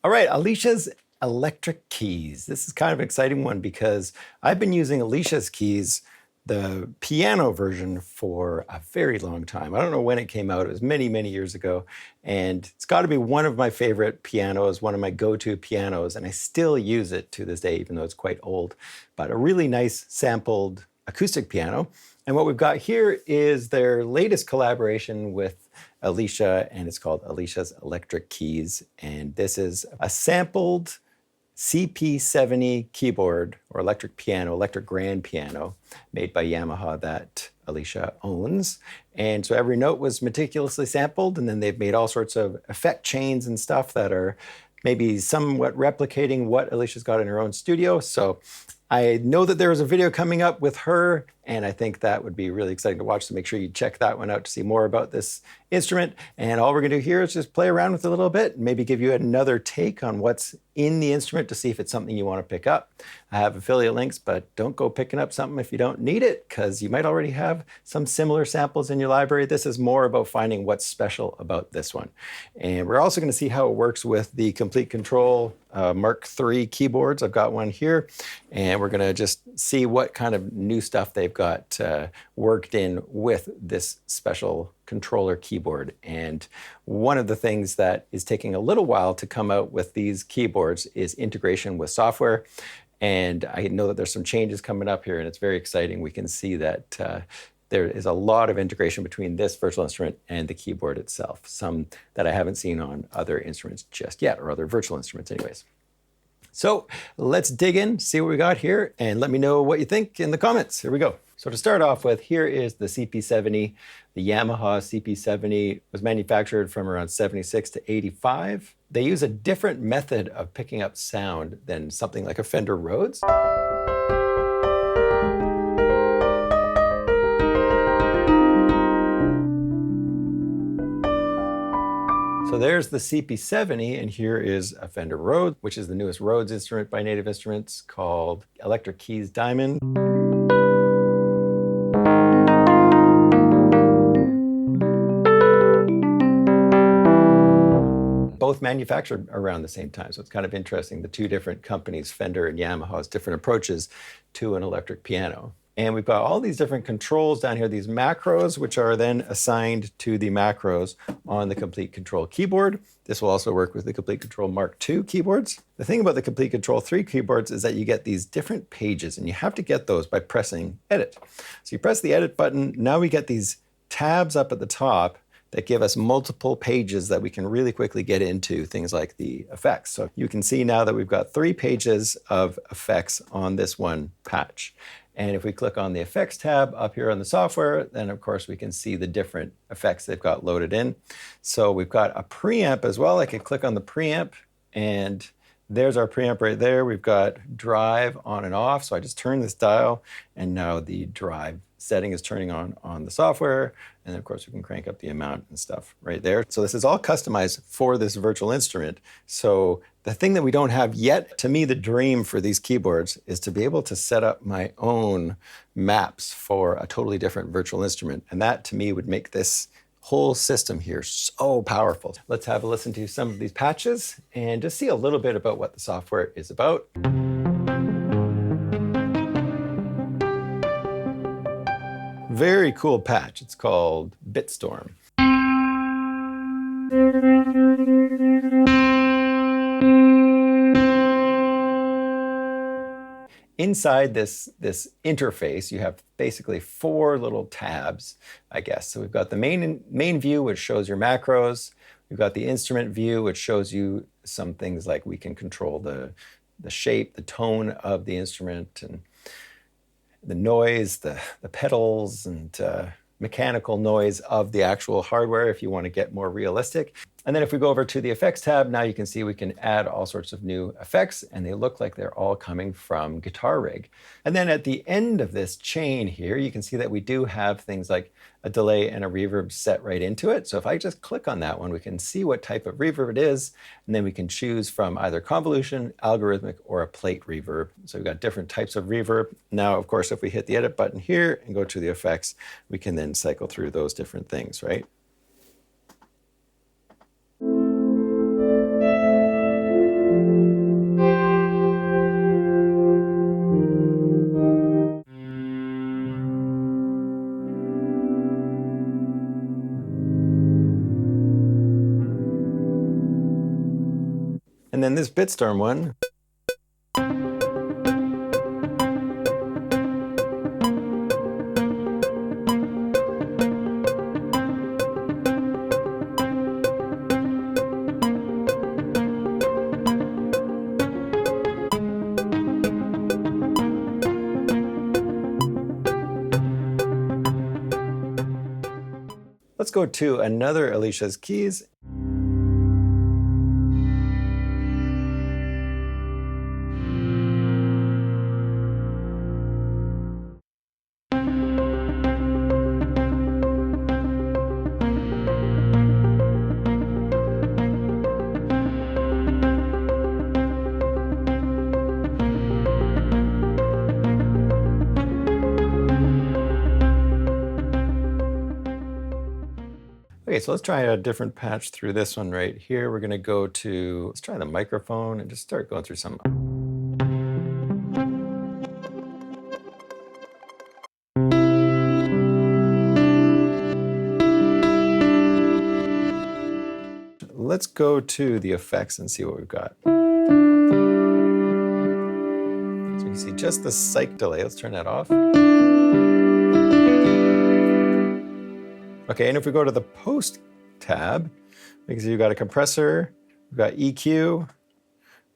All right, Alicias Electric Keys. This is kind of an exciting one because I've been using Alicias Keys, the piano version, for a very long time. I don't know when it came out. It was many, many years ago. And it's got to be one of my favorite pianos, one of my go-to pianos. And I still use it to this day, even though it's quite old. But a really nice sampled acoustic piano. And what we've got here is their latest collaboration with Alicia, and it's called Alicia's Electric Keys. And this is a sampled CP70 keyboard or electric piano, electric grand piano, made by Yamaha that Alicia owns. And so every note was meticulously sampled, and then they've made all sorts of effect chains and stuff that are maybe somewhat replicating what Alicia's got in her own studio. So I know that there is a video coming up with her, and I think that would be really exciting to watch. So make sure you check that one out to see more about this instrument. And all we're going to do here is just play around with it a little bit and maybe give you another take on what's in the instrument to see if it's something you want to pick up. I have affiliate links, but don't go picking up something if you don't need it, because you might already have some similar samples in your library. This is more about finding what's special about this one. And we're also going to see how it works with the Complete Control Mark III keyboards. I've got one here, and we're going to just see what kind of new stuff they've got worked in with this special controller keyboard. And one of the things that is taking a little while to come out with these keyboards is integration with software. And I know that there's some changes coming up here, and it's very exciting. We can see that there is a lot of integration between this virtual instrument and the keyboard itself, some that I haven't seen on other instruments just yet, or other virtual instruments anyways. So let's dig in, see what we got here, and let me know what you think in the comments. Here we go. So to start off with, here is the CP70. The Yamaha CP70 was manufactured from around 76 to 85. They use a different method of picking up sound than something like a Fender Rhodes. So there's the CP70, and here is a Fender Rhodes, which is the newest Rhodes instrument by Native Instruments, called Electric Keys Diamond. Both manufactured around the same time, so it's kind of interesting, the two different companies, Fender and Yamaha's different approaches to an electric piano. And we've got all these different controls down here, these macros, which are then assigned to the macros on the Complete Control keyboard. This will also work with the Complete Control Mark II keyboards. The thing about the Complete Control 3 keyboards is that you get these different pages, and you have to get those by pressing Edit. So you press the Edit button, now we get these tabs up at the top that give us multiple pages that we can really quickly get into things like the effects. So you can see now that we've got 3 pages of effects on this one patch. And if we click on the effects tab up here on the software, then of course we can see the different effects they've got loaded in. So we've got a preamp as well. I can click on the preamp, and there's our preamp right there. We've got drive on and off. So I just turn this dial, and now the drive setting is turning on the software. And of course we can crank up the amount and stuff right there. So this is all customized for this virtual instrument. So the thing that we don't have yet, to me, the dream for these keyboards is to be able to set up my own maps for a totally different virtual instrument. And that to me would make this whole system here so powerful. Let's have a listen to some of these patches and just see a little bit about what the software is about. Very cool patch. It's called Bitstorm. Inside this interface, you have basically 4 little tabs, I guess. So we've got the main view, which shows your macros. We've got the instrument view, which shows you some things like we can control the shape, the tone of the instrument, and the noise, the pedals, and mechanical noise of the actual hardware if you want to get more realistic. And then if we go over to the effects tab, now you can see we can add all sorts of new effects, and they look like they're all coming from Guitar Rig. And then at the end of this chain here, you can see that we do have things like a delay and a reverb set right into it. So if I just click on that one, we can see what type of reverb it is, and then we can choose from either convolution, algorithmic, or a plate reverb. So we've got different types of reverb. Now, of course, if we hit the edit button here and go to the effects, we can then cycle through those different things, right? And then this Bitstorm one. Let's go to another Alicias Keys. Okay, so let's try a different patch through this one right here. We're gonna go to, let's try the microphone and just start going through some. Let's go to the effects and see what we've got. So you can see just the cyc delay. Let's turn that off. Okay, and if we go to the post tab, we can see we've got a compressor, we've got EQ,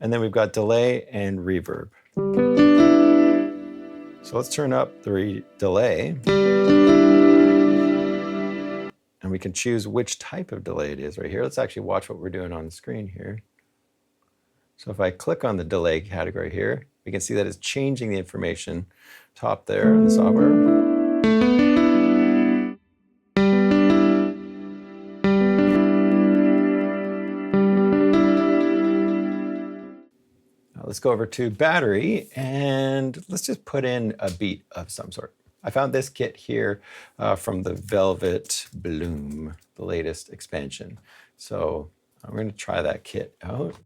and then we've got delay and reverb. So let's turn up the delay. And we can choose which type of delay it is right here. Let's actually watch what we're doing on the screen here. So if I click on the delay category here, we can see that it's changing the information top there in the software. Let's go over to battery and let's just put in a beat of some sort. I found this kit here from the Velvet Bloom, the latest expansion. So I'm going to try that kit out.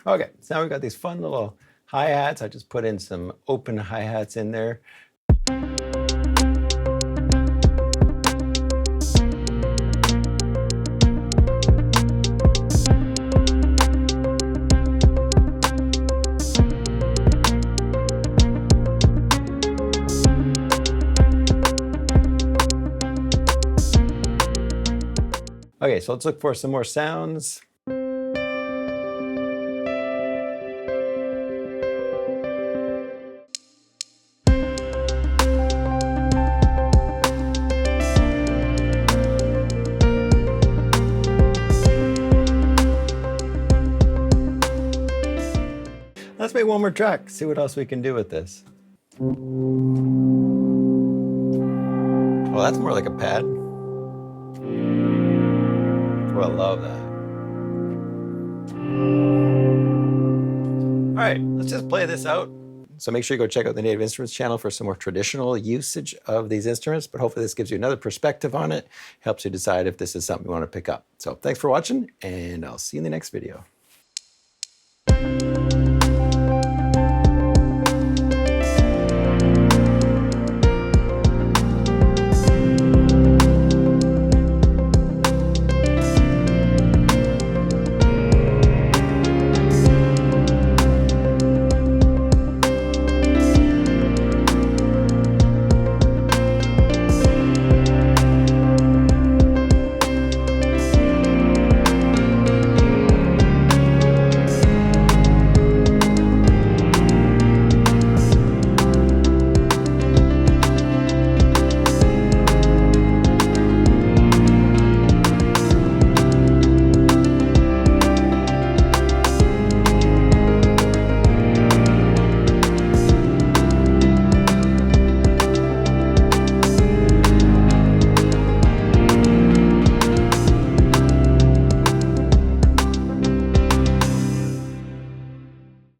Okay, so now we've got these fun little hi-hats. I just put in some open hi-hats in there. Okay, so let's look for some more sounds. Let's make one more track, see what else we can do with this. Well, that's more like a pad. Oh, I love that. All right, let's just play this out. So make sure you go check out the Native Instruments channel for some more traditional usage of these instruments, but hopefully this gives you another perspective on it, helps you decide if this is something you want to pick up. So thanks for watching, and I'll see you in the next video.